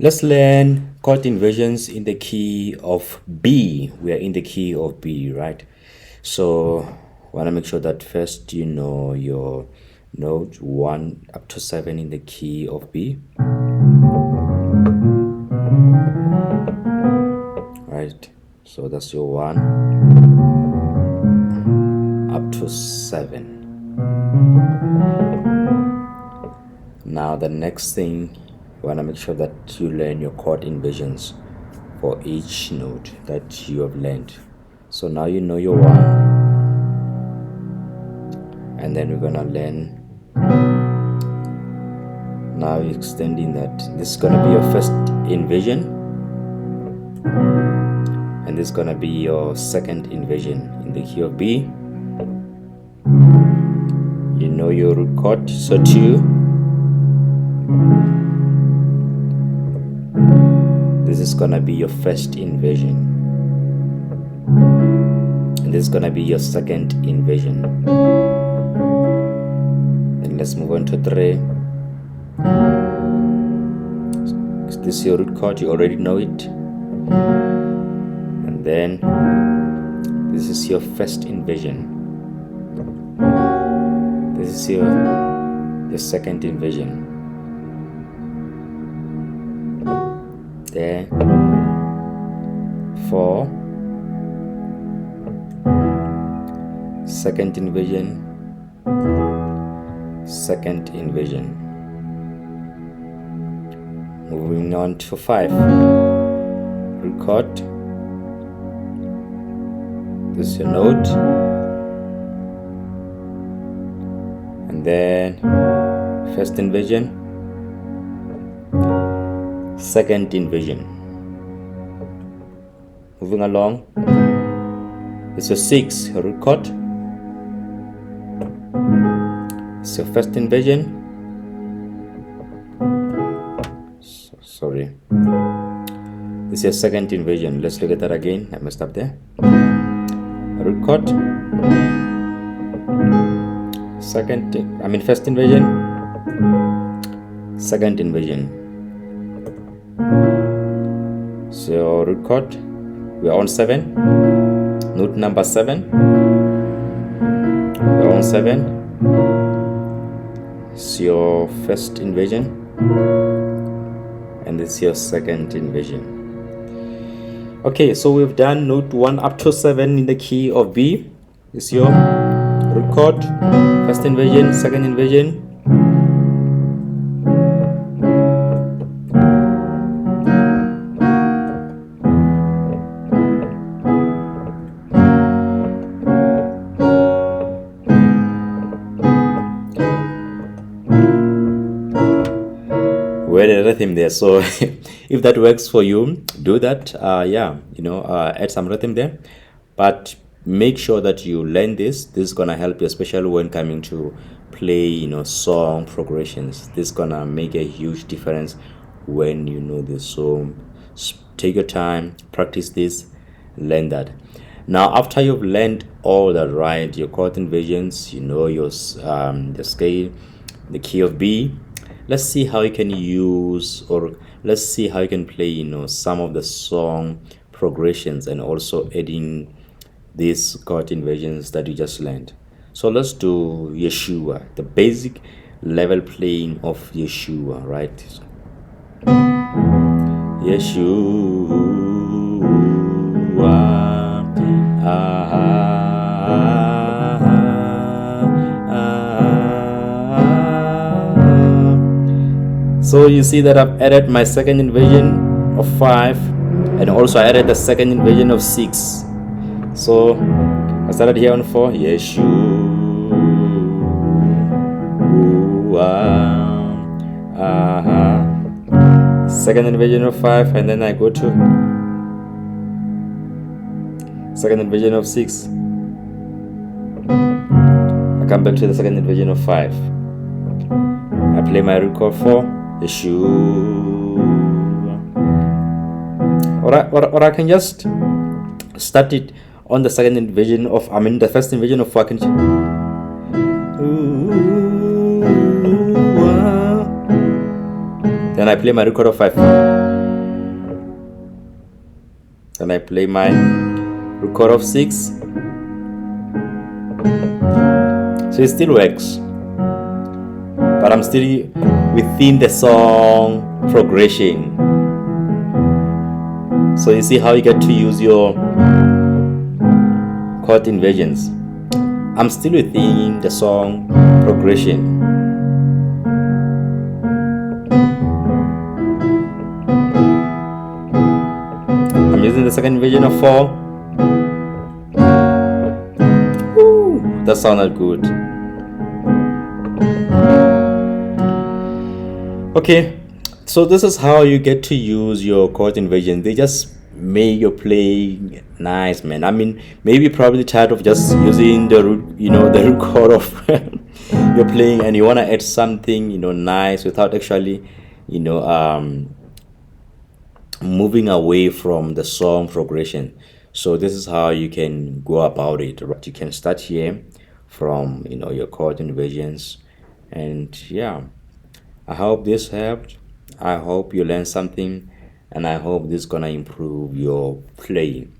Let's learn chord inversions in the key of B. We are in the key of B, right? So want to make sure that first you know your note 1 up to 7 in the key of B. Right, so that's your 1 up to 7. Now the next thing, you want to make sure that you learn your chord inversions for each note that you have learned. So now you know your 1, and then we're gonna learn, now extending that, this is gonna be your first inversion, and this is gonna be your second inversion in the key of B. You know your root chord, so 2. This is gonna be your first inversion, and this is gonna be your second inversion. Then let's move on to 3. This is your root chord, you already know it. And then this is your first inversion. This is your second inversion. There, 4, second inversion, second inversion. Moving on to 5, root chord. This is your note, and then first inversion, second inversion. Moving along, it's your 6, root chord. It's your first inversion. Sorry. This is your second inversion. Let's look at that again. I messed up there. Root chord. First inversion. Second inversion. So root chord, we are on 7, note number 7, we are on 7, it's your first inversion, and it's your second inversion. Okay, so we've done note 1 up to 7 in the key of B. It's your root chord, first inversion, second inversion. The rhythm there, so if that works for you, do that. Add some rhythm there, but make sure that you learn this. This is gonna help you, especially when coming to play song progressions. This is gonna make a huge difference when you know this. So take your time, practice this, learn that. Now after you've learned all that, right, your chord inversions, your the scale, the key of B, let's see how you can use, or let's see how you can play some of the song progressions, and also adding these chord inversions that you just learned. So let's do Yeshua, the basic level playing of Yeshua, right? Yeshua, so you see that I've added my second inversion of 5, and also I added the second inversion of 6. So I started here on 4, Yeshua, second inversion of 5, and then I go to second inversion of 6. I come back to the second inversion of 5. I play my root chord 4, Yeshua. Or I can just start it on the second inversion of, the first inversion of 4. Then I play my record of 5. Then I play my root chord of 6. So it still works, but I'm still within the song progression. So you see how you get to use your chord inversions. I'm still within the song progression. I'm using the second inversion of 4. Woo, that sounded good. Okay, so this is how you get to use your chord inversion. They just make your playing nice, man. I mean, maybe you're probably tired of just using the root, the root chord of your playing, and you want to add something, nice without actually, moving away from the song progression. So this is how you can go about it. Right? You can start here from your chord inversions, and yeah, I hope this helped. I hope you learned something, and I hope this is gonna improve your playing.